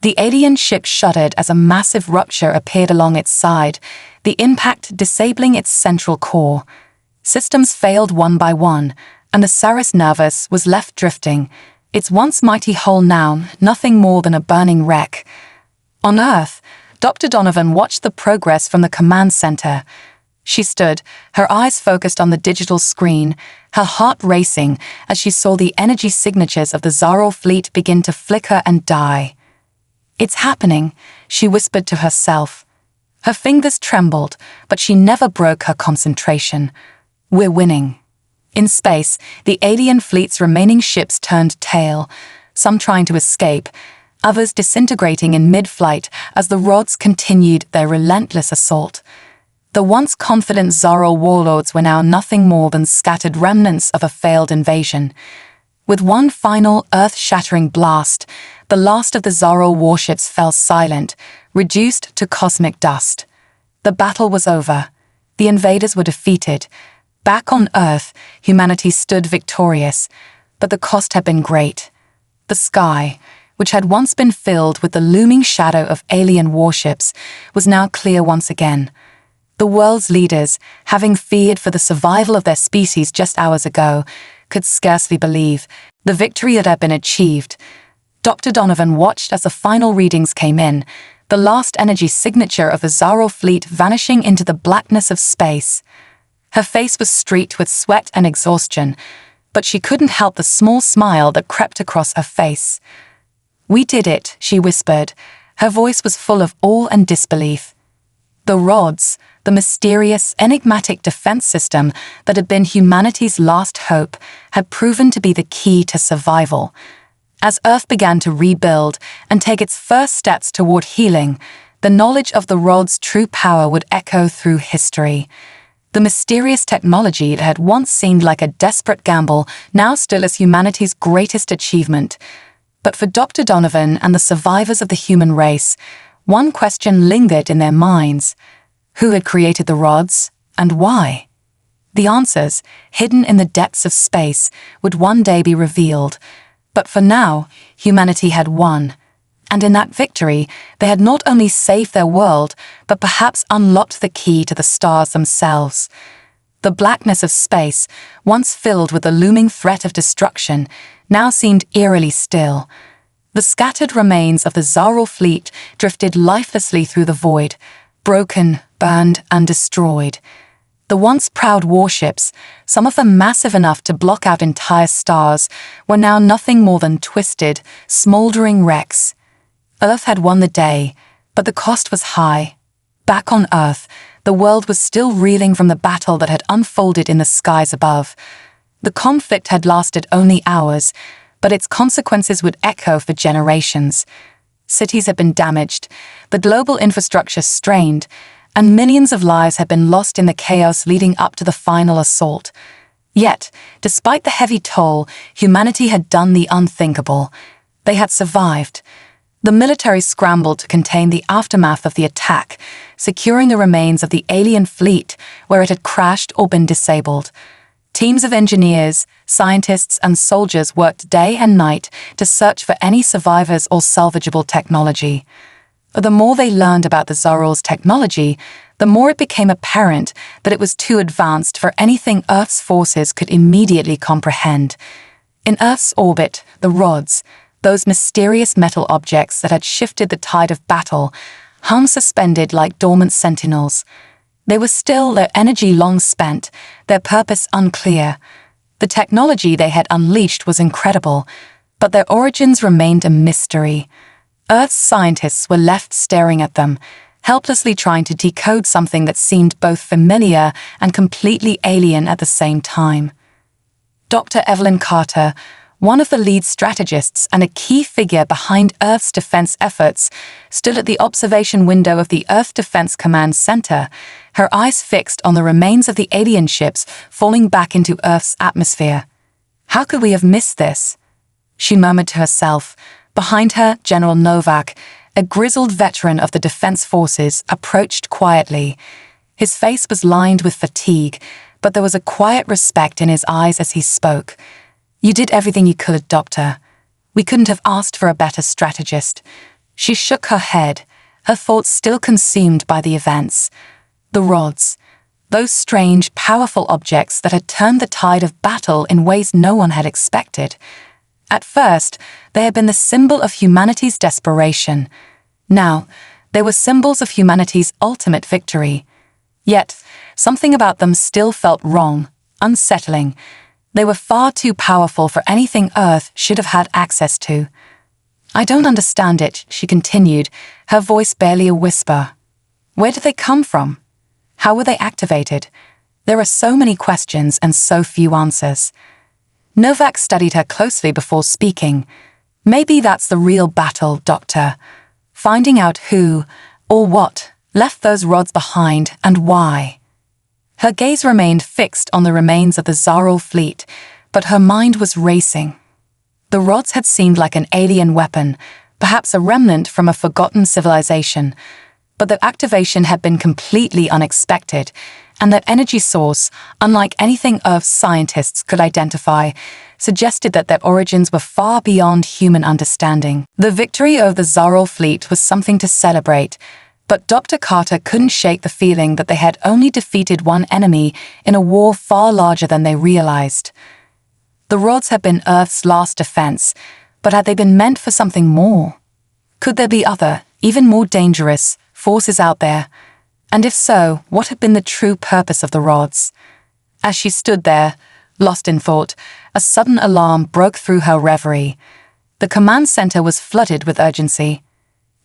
The alien ship shuddered as a massive rupture appeared along its side, the impact disabling its central core. Systems failed one by one, and the Ceres Nervous was left drifting, its once mighty hull now nothing more than a burning wreck. On Earth, Dr. Donovan watched the progress from the command center. She stood, her eyes focused on the digital screen, her heart racing as she saw the energy signatures of the Zarol fleet begin to flicker and die. "It's happening," she whispered to herself. Her fingers trembled, but she never broke her concentration. "We're winning." In space, the alien fleet's remaining ships turned tail, some trying to escape, others disintegrating in mid-flight as the rods continued their relentless assault. The once confident Zarol warlords were now nothing more than scattered remnants of a failed invasion. With one final earth-shattering blast, the last of the Zarol warships fell silent, reduced to cosmic dust. The battle was over. The invaders were defeated. Back on Earth, humanity stood victorious, but the cost had been great. The sky, which had once been filled with the looming shadow of alien warships, was now clear once again. The world's leaders, having feared for the survival of their species just hours ago, could scarcely believe the victory that had been achieved. Dr. Donovan watched as the final readings came in, the last energy signature of the Zarol fleet vanishing into the blackness of space. Her face was streaked with sweat and exhaustion, but she couldn't help the small smile that crept across her face. "We did it," she whispered. Her voice was full of awe and disbelief. The rods, the mysterious, enigmatic defense system that had been humanity's last hope, had proven to be the key to survival. As Earth began to rebuild and take its first steps toward healing, the knowledge of the rod's true power would echo through history. The mysterious technology that had once seemed like a desperate gamble now stood as humanity's greatest achievement. But for Dr. Donovan and the survivors of the human race, one question lingered in their minds. Who had created the rods, and why? The answers, hidden in the depths of space, would one day be revealed. But for now, humanity had won. And in that victory, they had not only saved their world, but perhaps unlocked the key to the stars themselves. The blackness of space, once filled with the looming threat of destruction, now seemed eerily still. The scattered remains of the Zaral fleet drifted lifelessly through the void, broken, burned, and destroyed. The once proud warships, some of them massive enough to block out entire stars, were now nothing more than twisted, smoldering wrecks. Earth had won the day, but the cost was high. Back on Earth, the world was still reeling from the battle that had unfolded in the skies above. The conflict had lasted only hours, but its consequences would echo for generations. Cities had been damaged, the global infrastructure strained, and millions of lives had been lost in the chaos leading up to the final assault. Yet, despite the heavy toll, humanity had done the unthinkable. They had survived. The military scrambled to contain the aftermath of the attack, securing the remains of the alien fleet where it had crashed or been disabled. Teams of engineers, scientists, and soldiers worked day and night to search for any survivors or salvageable technology. The more they learned about the Zaral's technology, the more it became apparent that it was too advanced for anything Earth's forces could immediately comprehend. In Earth's orbit, the rods, those mysterious metal objects that had shifted the tide of battle, hung suspended like dormant sentinels. They were still, their energy long spent, their purpose unclear. The technology they had unleashed was incredible, but their origins remained a mystery. Earth's scientists were left staring at them, helplessly trying to decode something that seemed both familiar and completely alien at the same time. Dr. Evelyn Carter, one of the lead strategists and a key figure behind Earth's defense efforts, stood at the observation window of the Earth Defense Command Center, her eyes fixed on the remains of the alien ships falling back into Earth's atmosphere. "How could we have missed this?" she murmured to herself. Behind her, General Novak, a grizzled veteran of the defense forces, approached quietly. His face was lined with fatigue, but there was a quiet respect in his eyes as he spoke. "You did everything you could, Doctor. We couldn't have asked for a better strategist." She shook her head, her thoughts still consumed by the events. The rods, those strange, powerful objects that had turned the tide of battle in ways no one had expected. At first, they had been the symbol of humanity's desperation. Now, they were symbols of humanity's ultimate victory. Yet, something about them still felt wrong, unsettling. They were far too powerful for anything Earth should have had access to. "I don't understand it," she continued, her voice barely a whisper. "Where did they come from? How were they activated? There are so many questions and so few answers." Novak studied her closely before speaking. "Maybe that's the real battle, Doctor. Finding out who, or what, left those rods behind and why." Her gaze remained fixed on the remains of the Zaral fleet, but her mind was racing. The rods had seemed like an alien weapon, perhaps a remnant from a forgotten civilization, but their activation had been completely unexpected, and their energy source, unlike anything Earth's scientists could identify, suggested that their origins were far beyond human understanding. The victory over the Zaral fleet was something to celebrate, but Dr. Carter couldn't shake the feeling that they had only defeated one enemy in a war far larger than they realized. The rods had been Earth's last defense, but had they been meant for something more? Could there be other, even more dangerous, forces out there? And if so, what had been the true purpose of the rods? As she stood there, Lost in thought, a sudden alarm broke through her reverie. The command center was flooded with urgency.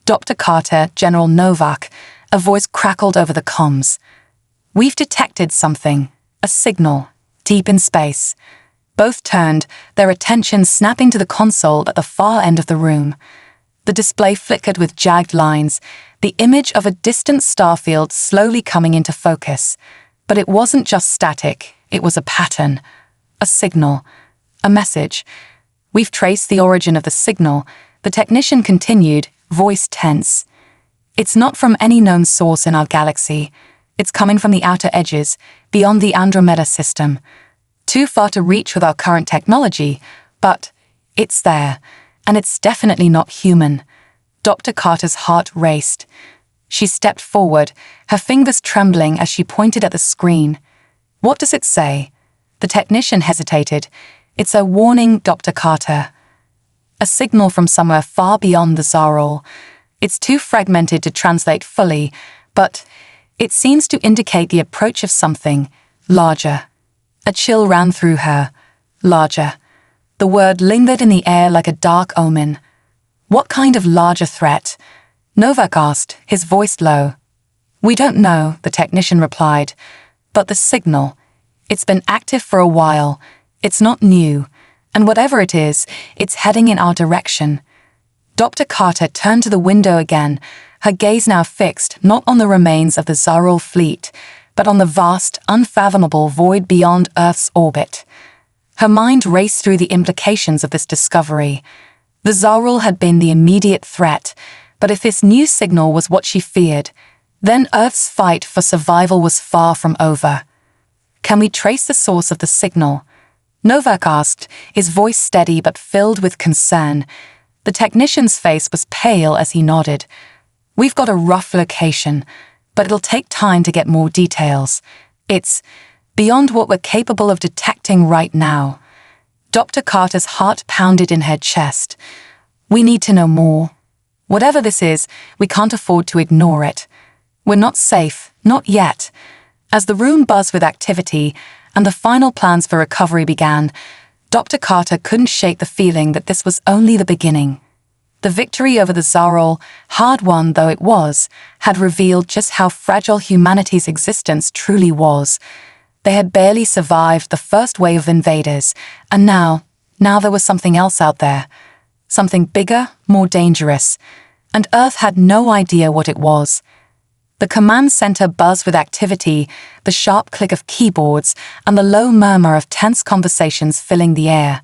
"Dr. Carter, General Novak," a voice crackled over the comms. "We've detected something, a signal, deep in space." Both turned, their attention snapping to the console at the far end of the room. The display flickered with jagged lines, the image of a distant starfield slowly coming into focus. But it wasn't just static, it was a pattern, a signal, a message. "We've traced the origin of the signal," the technician continued, voice tense. "It's not from any known source in our galaxy. It's coming from the outer edges, beyond the Andromeda system. Too far to reach with our current technology, but it's there, and it's definitely not human." Dr. Carter's heart raced. She stepped forward, her fingers trembling as she pointed at the screen. "What does it say?" The technician hesitated. "It's a warning, Dr. Carter. A signal from somewhere far beyond the Zaral. It's too fragmented to translate fully, but it seems to indicate the approach of something larger." A chill ran through her. Larger. The word lingered in the air like a dark omen. "What kind of larger threat?" Novak asked, his voice low. "We don't know," the technician replied. "But the signal, it's been active for a while. It's not new. And whatever it is, it's heading in our direction." Dr. Carter turned to the window again, her gaze now fixed not on the remains of the Zaral fleet, but on the vast, unfathomable void beyond Earth's orbit. Her mind raced through the implications of this discovery. The Zaral had been the immediate threat, but if this new signal was what she feared, then Earth's fight for survival was far from over. "Can we trace the source of the signal?" Novak asked, his voice steady but filled with concern. The technician's face was pale as he nodded. "We've got a rough location, but it'll take time to get more details. It's beyond what we're capable of detecting right now." Dr. Carter's heart pounded in her chest. "We need to know more. Whatever this is, we can't afford to ignore it. We're not safe, not yet." As the room buzzed with activity and the final plans for recovery began, Dr. Carter couldn't shake the feeling that this was only the beginning. The victory over the Zaral, hard-won though it was, had revealed just how fragile humanity's existence truly was. They had barely survived the first wave of invaders, and now there was something else out there. Something bigger, more dangerous, and Earth had no idea what it was. The command center buzzed with activity, the sharp click of keyboards, and the low murmur of tense conversations filling the air.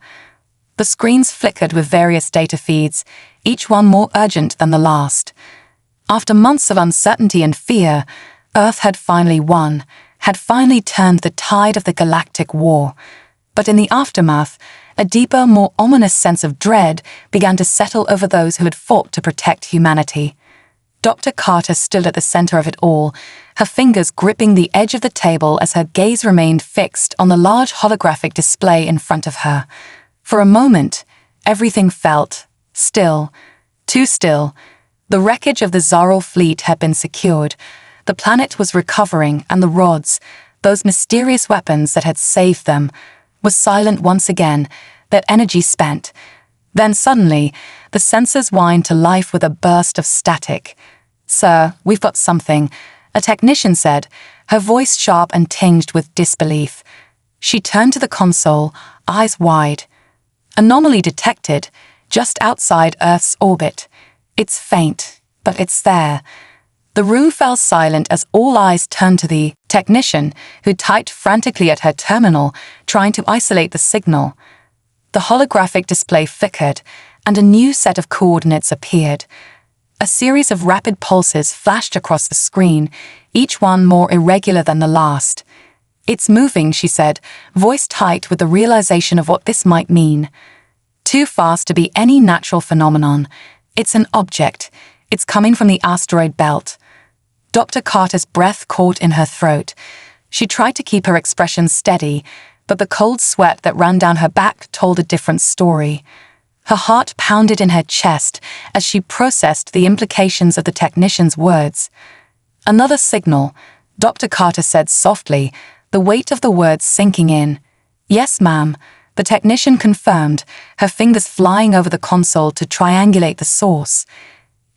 The screens flickered with various data feeds, each one more urgent than the last. After months of uncertainty and fear, Earth had finally won, had finally turned the tide of the galactic war. But in the aftermath, a deeper, more ominous sense of dread began to settle over those who had fought to protect humanity. Dr. Carter stood at the center of it all, her fingers gripping the edge of the table as her gaze remained fixed on the large holographic display in front of her. For a moment, everything felt still, too still. The wreckage of the Zaral fleet had been secured. The planet was recovering, and the rods, those mysterious weapons that had saved them, were silent once again, their energy spent. Then suddenly, the sensors whined to life with a burst of static. "Sir, we've got something," a technician said, her voice sharp and tinged with disbelief. She turned to the console, eyes wide. "Anomaly detected, just outside Earth's orbit. It's faint, but it's there." The room fell silent as all eyes turned to the technician, who typed frantically at her terminal, trying to isolate the signal. The holographic display flickered, and a new set of coordinates appeared. A series of rapid pulses flashed across the screen, each one more irregular than the last. "It's moving," she said, voice tight with the realization of what this might mean. "Too fast to be any natural phenomenon. It's an object. It's coming from the asteroid belt." Dr. Carter's breath caught in her throat. She tried to keep her expression steady, but the cold sweat that ran down her back told a different story. Her heart pounded in her chest as she processed the implications of the technician's words. "Another signal," Dr. Carter said softly, the weight of the words sinking in. Yes, ma'am, the technician confirmed, her fingers flying over the console to triangulate the source.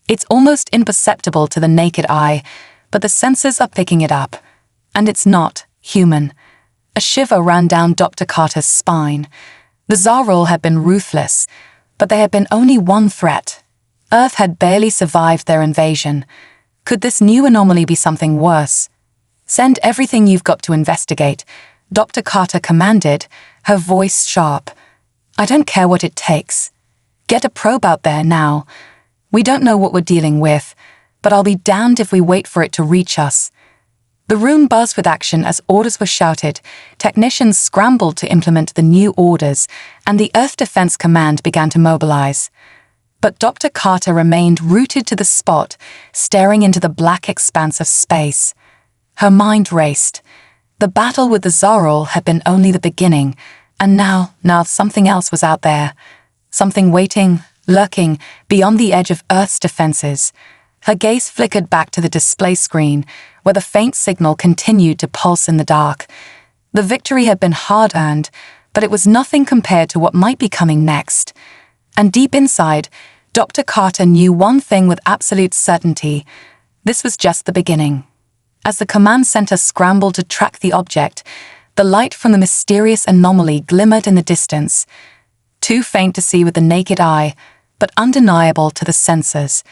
It's almost imperceptible to the naked eye, but the sensors are picking it up. And it's not human. A shiver ran down Dr. Carter's spine. The Zarul had been ruthless, but there had been only one threat. Earth had barely survived their invasion. Could this new anomaly be something worse? Send everything you've got to investigate, Dr. Carter commanded, her voice sharp. I don't care what it takes. Get a probe out there now. We don't know what we're dealing with, but I'll be damned if we wait for it to reach us. The room buzzed with action as orders were shouted. Technicians scrambled to implement the new orders, and the Earth Defense Command began to mobilize. But Dr. Carter remained rooted to the spot, staring into the black expanse of space. Her mind raced. The battle with the Zarul had been only the beginning, and now something else was out there. Something waiting, lurking, beyond the edge of Earth's defenses. Her gaze flickered back to the display screen, where the faint signal continued to pulse in the dark. The victory had been hard-earned, but it was nothing compared to what might be coming next. And deep inside, Dr. Carter knew one thing with absolute certainty. This was just the beginning. As the command center scrambled to track the object, the light from the mysterious anomaly glimmered in the distance. Too faint to see with the naked eye, but undeniable to the sensors.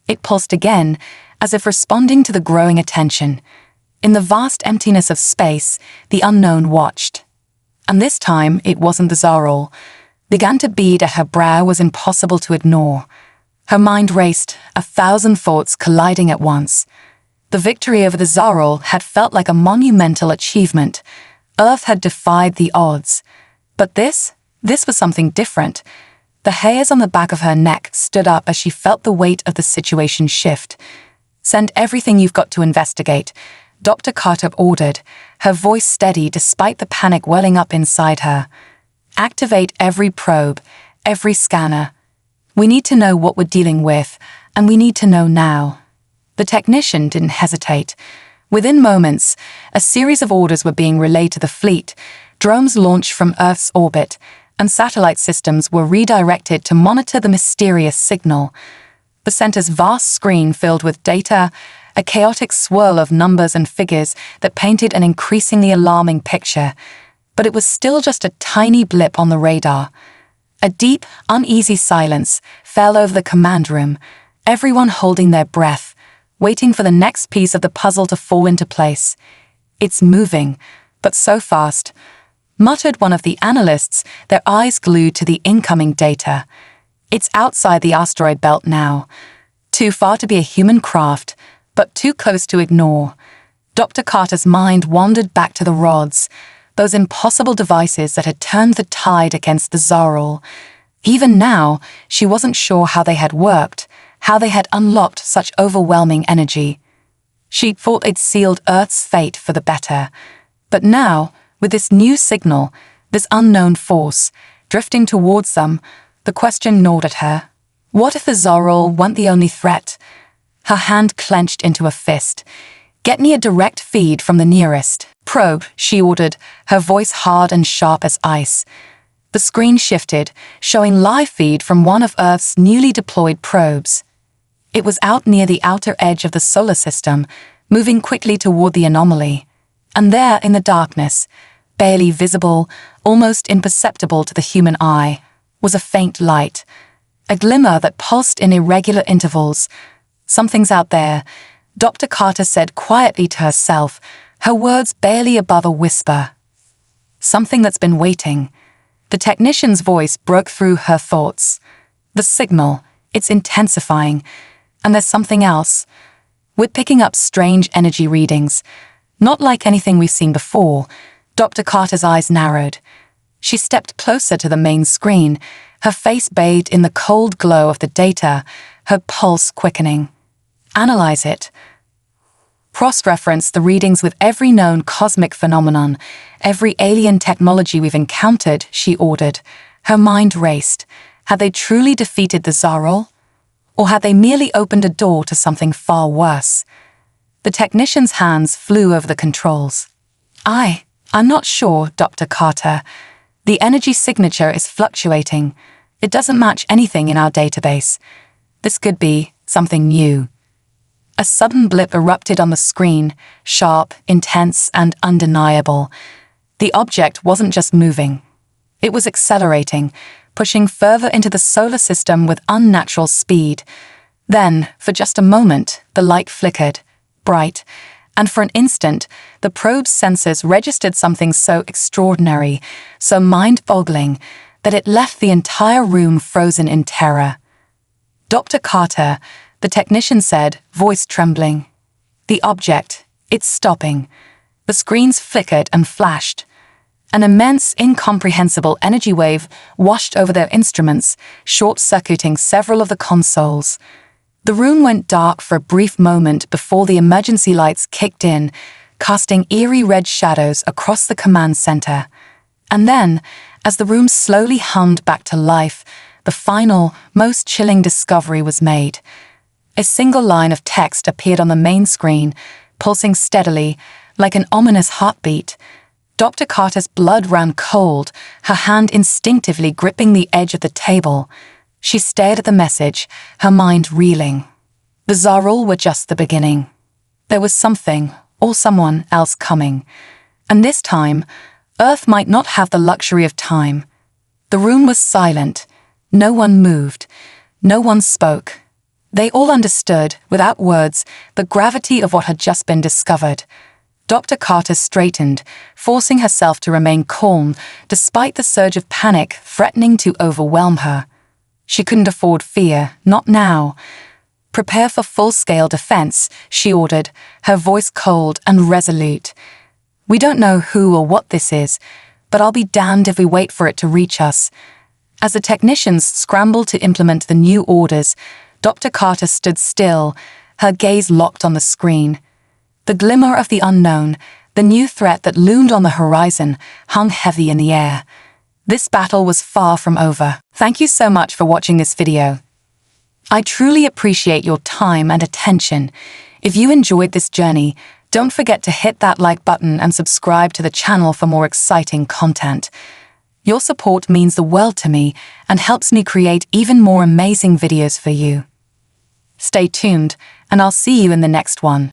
It pulsed again, as if responding to the growing attention. In the vast emptiness of space, the unknown watched. And this time, it wasn't the Zarul. Began to bead at her brow was impossible to ignore. Her mind raced, 1,000 thoughts colliding at once. The victory over the Zarul had felt like a monumental achievement. Earth had defied the odds. But this was something different. The hairs on the back of her neck stood up as she felt the weight of the situation shift. Send everything you've got to investigate, Dr. Carter ordered, her voice steady despite the panic welling up inside her. Activate every probe, every scanner. We need to know what we're dealing with, and we need to know now. The technician didn't hesitate. Within moments, a series of orders were being relayed to the fleet, drones launched from Earth's orbit, and satellite systems were redirected to monitor the mysterious signal. The center's vast screen filled with data, a chaotic swirl of numbers and figures that painted an increasingly alarming picture. But it was still just a tiny blip on the radar. A deep, uneasy silence fell over the command room, everyone holding their breath, waiting for the next piece of the puzzle to fall into place. It's moving, but so fast, muttered one of the analysts, their eyes glued to the incoming data. It's outside the asteroid belt now. Too far to be a human craft, but too close to ignore. Dr. Carter's mind wandered back to the rods, those impossible devices that had turned the tide against the Zarul. Even now, she wasn't sure how they had worked, how they had unlocked such overwhelming energy. She thought they'd sealed Earth's fate for the better. But now, with this new signal, this unknown force, drifting towards them, the question gnawed at her. What if the Zarul weren't the only threat? Her hand clenched into a fist. Get me a direct feed from the nearest probe, she ordered, her voice hard and sharp as ice. The screen shifted, showing live feed from one of Earth's newly deployed probes. It was out near the outer edge of the solar system, moving quickly toward the anomaly. And there, in the darkness, barely visible, almost imperceptible to the human eye, was a faint light, a glimmer that pulsed in irregular intervals. Something's out there, Dr. Carter said quietly to herself, her words barely above a whisper. Something that's been waiting. The technician's voice broke through her thoughts. The signal, it's intensifying. And there's something else. We're picking up strange energy readings. Not like anything we've seen before. Dr. Carter's eyes narrowed. She stepped closer to the main screen, her face bathed in the cold glow of the data, her pulse quickening. Analyze it. Cross-reference the readings with every known cosmic phenomenon, every alien technology we've encountered, she ordered. Her mind raced. Had they truly defeated the Zarul? Or had they merely opened a door to something far worse? The technician's hands flew over the controls. Aye, "I'm not sure, Dr. Carter. The energy signature is fluctuating. It doesn't match anything in our database. This could be something new." A sudden blip erupted on the screen, sharp, intense, and undeniable. The object wasn't just moving. It was accelerating, pushing further into the solar system with unnatural speed. Then, for just a moment, the light flickered, bright, and for an instant, the probe's sensors registered something so extraordinary, so mind-boggling, that it left the entire room frozen in terror. "Dr. Carter," the technician said, voice trembling. "The object, it's stopping." The screens flickered and flashed. An immense, incomprehensible energy wave washed over their instruments, short-circuiting several of the consoles. The room went dark for a brief moment before the emergency lights kicked in, casting eerie red shadows across the command center. And then, as the room slowly hummed back to life, the final, most chilling discovery was made. A single line of text appeared on the main screen, pulsing steadily, like an ominous heartbeat. Dr. Carter's blood ran cold, her hand instinctively gripping the edge of the table. She stared at the message, her mind reeling. The Zarul were just the beginning. There was something, or someone else coming. And this time, Earth might not have the luxury of time. The room was silent. No one moved. No one spoke. They all understood, without words, the gravity of what had just been discovered. Dr. Carter straightened, forcing herself to remain calm despite the surge of panic threatening to overwhelm her. She couldn't afford fear, not now. "Prepare for full-scale defense," she ordered, her voice cold and resolute. "We don't know who or what this is, but I'll be damned if we wait for it to reach us." As the technicians scrambled to implement the new orders, Dr. Carter stood still, her gaze locked on the screen. The glimmer of the unknown, the new threat that loomed on the horizon, hung heavy in the air. This battle was far from over. Thank you so much for watching this video. I truly appreciate your time and attention. If you enjoyed this journey, don't forget to hit that like button and subscribe to the channel for more exciting content. Your support means the world to me and helps me create even more amazing videos for you. Stay tuned, and I'll see you in the next one.